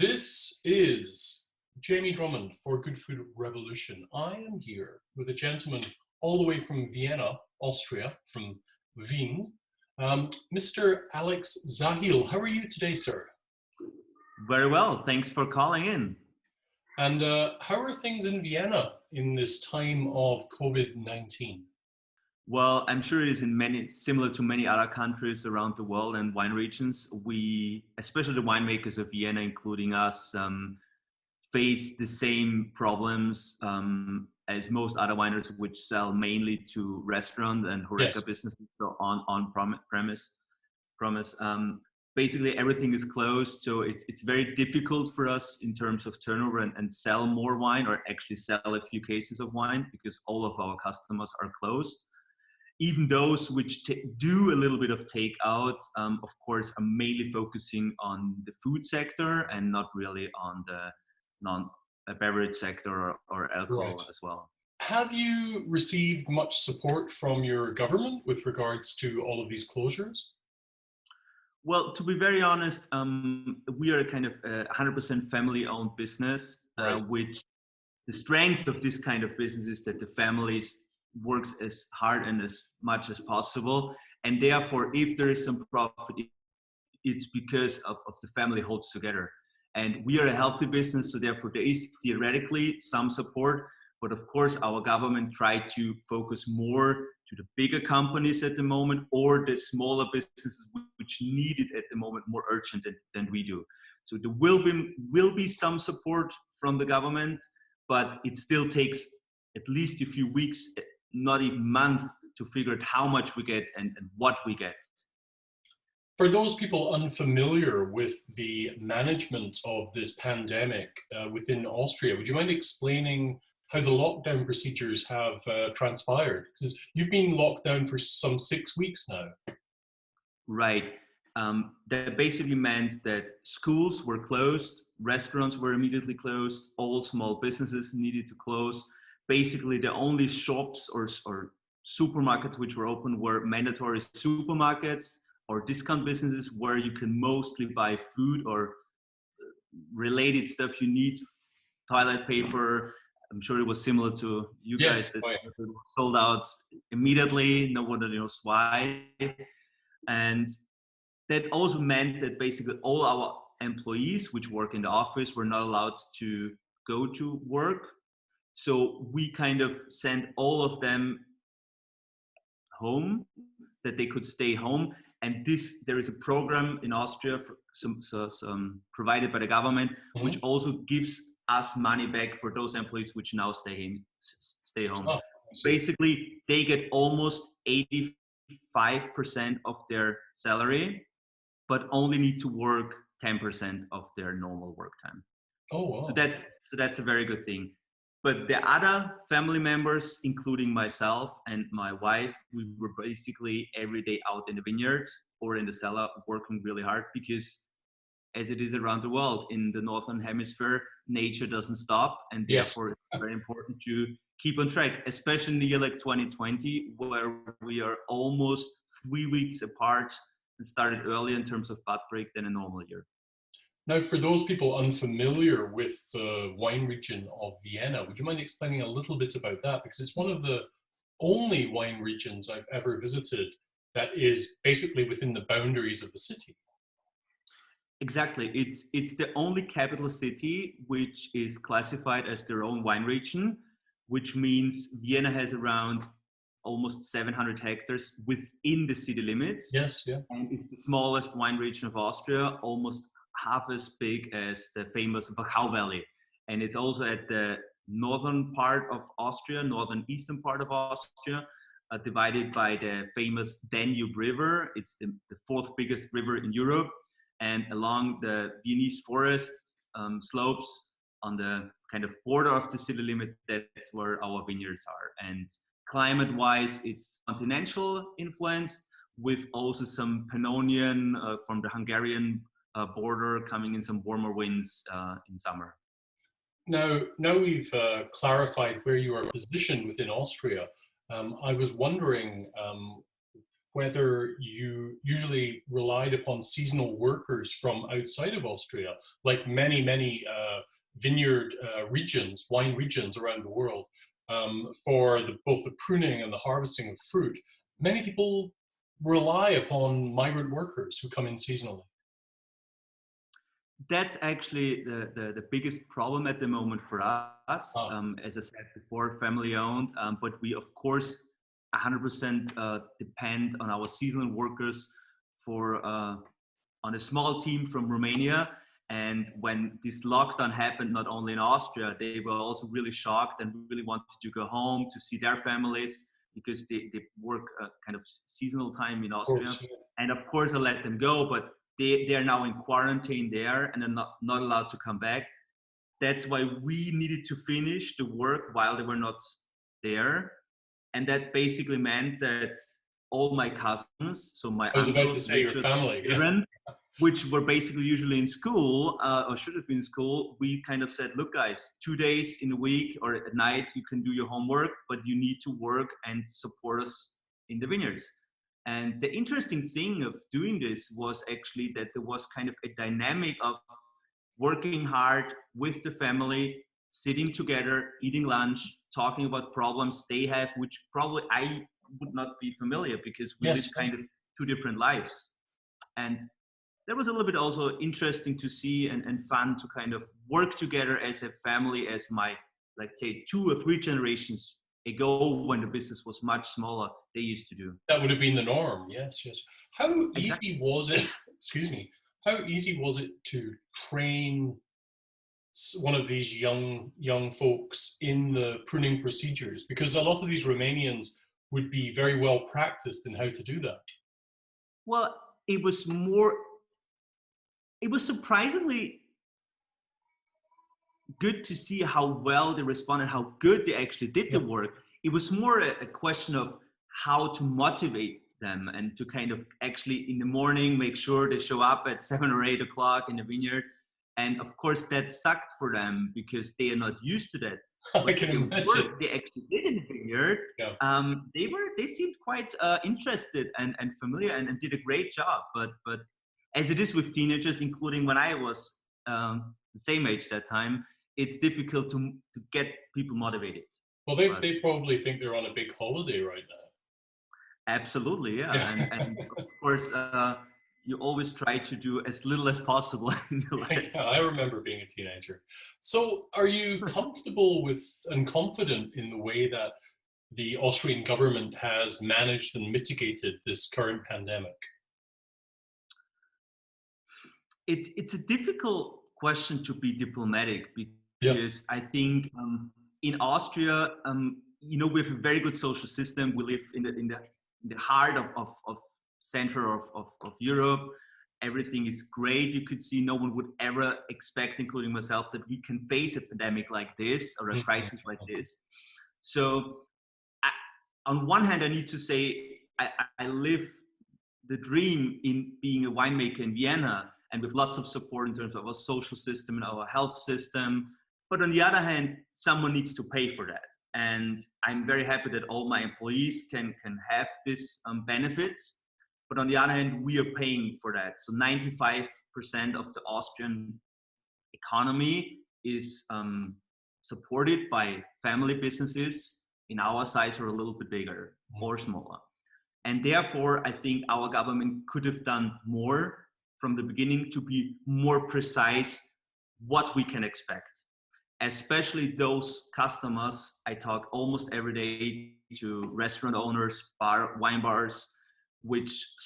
This is Jamie Drummond for Good Food Revolution. I am here with a gentleman all the way from Vienna, Austria, from Wien, Mr. Alex Zahel. How are you today, sir? Very well. Thanks for calling in. And how are things in Vienna in this time of COVID-19? Well, I'm sure it is similar to many other countries around the world and wine regions. We, especially the winemakers of Vienna, including us, face the same problems as most other wineries, which sell mainly to restaurant and HoReCa businesses, so on premise. Basically, everything is closed, so it's very difficult for us in terms of turnover and sell more wine, or actually sell a few cases of wine, because all of our customers are closed. Even those which do a little bit of takeout, of course, are mainly focusing on the food sector and not really on the beverage sector or alcohol as well. Have you received much support from your government with regards to all of these closures? Well, to be very honest, we are kind of a 100% family-owned business, which the strength of this kind of business is that the families works as hard and as much as possible, and therefore if there is some profit, it's because of the family holds together. And we are a healthy business, so therefore there is theoretically some support, but of course our government tried to focus more to the bigger companies at the moment, or the smaller businesses which need it at the moment more urgent than we do. So there will be some support from the government, but it still takes at least a few weeks, not even months, to figure out how much we get and what we get. For those people unfamiliar with the management of this pandemic within Austria, would you mind explaining how the lockdown procedures have transpired? Because you've been locked down for some 6 weeks now. Right. That basically meant that schools were closed, restaurants were immediately closed, all small businesses needed to close. Basically, the only shops or supermarkets which were open were mandatory supermarkets or discount businesses where you can mostly buy food or related stuff you need, toilet paper. I'm sure it was similar to you guys. That it was sold out immediately. No one knows why. And that also meant that basically all our employees which work in the office were not allowed to go to work. So we kind of sent all of them home, that they could stay home. And there is a program in Austria provided by the government, which also gives us money back for those employees which now stay home. Oh, basically, they get almost 85% of their salary, but only need to work 10% of their normal work time. Oh, wow. So that's a very good thing. But the other family members, including myself and my wife, we were basically every day out in the vineyard or in the cellar working really hard, because as it is around the world, in the Northern Hemisphere, nature doesn't stop. And therefore it's very important to keep on track, especially in the year like 2020, where we are almost 3 weeks apart and started earlier in terms of bud break than a normal year. Now, for those people unfamiliar with the wine region of Vienna, would you mind explaining a little bit about that? Because it's one of the only wine regions I've ever visited that is basically within the boundaries of the city. Exactly. It's the only capital city which is classified as their own wine region, which means Vienna has around almost 700 hectares within the city limits. Yes, yeah. And it's the smallest wine region of Austria, almost half as big as the famous Wachau Valley. And it's also at the northern part of Austria, northern-eastern part of Austria, divided by the famous Danube River. It's the fourth biggest river in Europe. And along the Viennese forest slopes on the kind of border of the city limit, that's where our vineyards are. And climate-wise, it's continental influenced, with also some Pannonian from the Hungarian border coming in, some warmer winds in summer. Now we've clarified where you are positioned within Austria. I was wondering, whether you usually relied upon seasonal workers from outside of Austria, like many vineyard regions, wine regions around the world, for both the pruning and the harvesting of fruit. Many people rely upon migrant workers who come in seasonally. That's actually the biggest problem at the moment for us. Ah, As I said before, family owned, but we of course 100% depend on our seasonal workers for on a small team from Romania. And when this lockdown happened, not only in Austria, they were also really shocked and really wanted to go home to see their families because they work kind of seasonal time in Austria. course, yeah. And of course, I let them go, but they are now in quarantine there and are not allowed to come back. That's why we needed to finish the work while they were not there. And that basically meant that all my cousins, so my I was about to uncles, say your family, children, which were basically usually in school or should have been in school, we kind of said, look guys, 2 days in a week or at night you can do your homework, but you need to work and support us in the vineyards. And the interesting thing of doing this was actually that there was kind of a dynamic of working hard with the family, sitting together, eating lunch, talking about problems they have, which probably I would not be familiar because we live kind of two different lives. And that was a little bit also interesting to see and fun to kind of work together as a family, as my, let's say, 2 or 3 generations ago when the business was much smaller, they used to do. That would have been the norm, yes. How Exactly. easy was it, excuse me, how easy was it to train one of these young folks in the pruning procedures? Because a lot of these Romanians would be very well practiced in how to do that. Well, it was surprisingly good to see how well they responded, how good they actually did the work. It was more a question of how to motivate them and to kind of actually in the morning make sure they show up at 7 or 8 o'clock in the vineyard. And of course that sucked for them because they are not used to that. I can imagine. Work they actually did in the vineyard, they seemed quite interested and familiar and did a great job. But as it is with teenagers, including when I was the same age that time, it's difficult to get people motivated. Well, they probably think they're on a big holiday right now. Absolutely, yeah. And of course, you always try to do as little as possible in your life. Yeah, I remember being a teenager. So are you comfortable with and confident in the way that the Austrian government has managed and mitigated this current pandemic? It's a difficult question to be diplomatic because I think in Austria, we have a very good social system. We live in the heart of center of Europe. Everything is great. You could see no one would ever expect, including myself, that we can face a pandemic like this or a crisis like this. So on one hand, I need to say I live the dream in being a winemaker in Vienna and with lots of support in terms of our social system and our health system. But on the other hand, someone needs to pay for that. And I'm very happy that all my employees can have these benefits. But on the other hand, we are paying for that. So 95% of the Austrian economy is supported by family businesses in our size or a little bit bigger or smaller. And therefore, I think our government could have done more from the beginning to be more precise what we can expect. Especially those customers, I talk almost every day to restaurant owners, wine bars,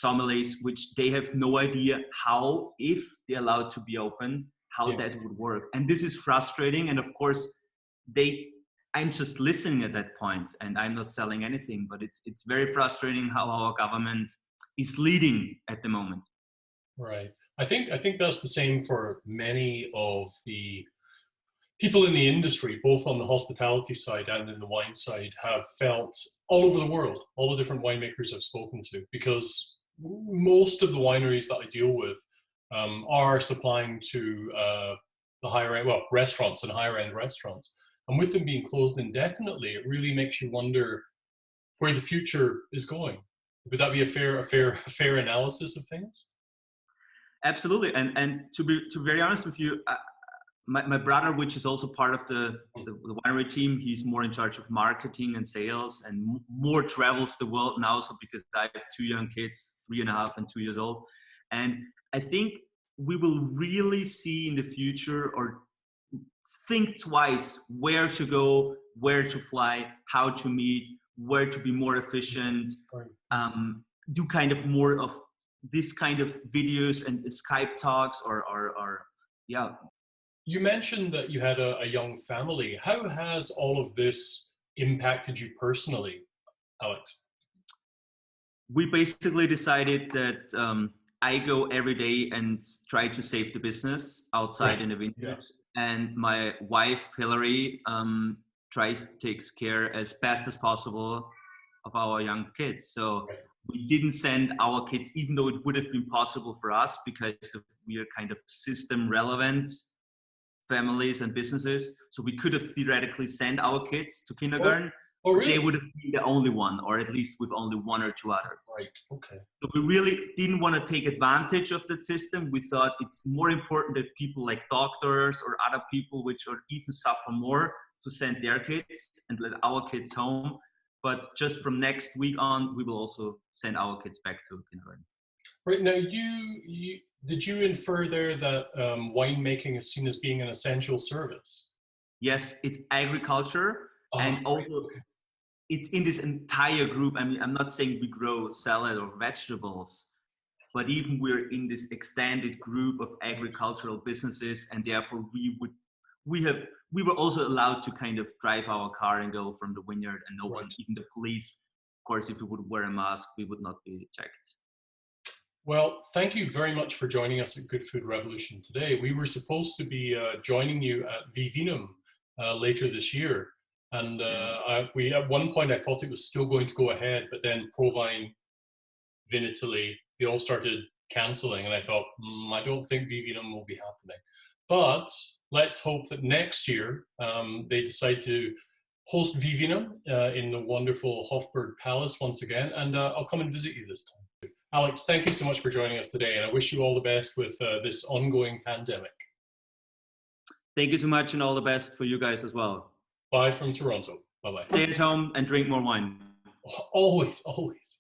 sommeliers, which they have no idea how, if they're allowed to be open, how that would work. And this is frustrating. And of course, I'm just listening at that point and I'm not selling anything, but it's very frustrating how our government is leading at the moment. Right. I think that's the same for many of the people in the industry, both on the hospitality side and in the wine side, have felt all over the world, all the different winemakers I've spoken to, because most of the wineries that I deal with are supplying to the higher end, restaurants and higher end restaurants. And with them being closed indefinitely, it really makes you wonder where the future is going. Would that be a fair analysis of things? Absolutely. And to be very honest with you, my brother, which is also part of the winery team, he's more in charge of marketing and sales, and more travels the world now. So because I have two young kids, 3.5 and 2 years old, and I think we will really see in the future, or think twice, where to go, where to fly, how to meet, where to be more efficient, do kind of more of this kind of videos and Skype talks, or yeah. You mentioned that you had a young family. How has all of this impacted you personally, Alex? We basically decided that I go every day and try to save the business outside in the vineyard. Yeah. And my wife, Hillary, takes care as best as possible of our young kids. So we didn't send our kids, even though it would have been possible for us, because we are kind of system relevant families and businesses. So we could have theoretically sent our kids to kindergarten. Oh, really? They would have been the only one, or at least with only 1 or 2 others. Right, okay. So we really didn't want to take advantage of that system. We thought it's more important that people like doctors or other people which are even suffer more to send their kids and let our kids home. But just from next week on, we will also send our kids back to kindergarten. Right, now did you infer there that winemaking is seen as being an essential service? Yes, it's agriculture, and also it's in this entire group. I mean, I'm not saying we grow salad or vegetables, but even we're in this extended group of agricultural businesses, and therefore we were also allowed to kind of drive our car and go from the vineyard, and no one, even the police, of course, if we would wear a mask, we would not be checked. Well, thank you very much for joining us at Good Food Revolution today. We were supposed to be joining you at Vienna later this year. And at one point I thought it was still going to go ahead, but then Provine, Vinitaly, they all started cancelling. And I thought, I don't think Vienna will be happening. But let's hope that next year they decide to host Vienna in the wonderful Hofburg Palace once again. And I'll come and visit you this time. Alex, thank you so much for joining us today, and I wish you all the best with this ongoing pandemic. Thank you so much, and all the best for you guys as well. Bye from Toronto. Bye-bye. Stay at home and drink more wine. Always, always.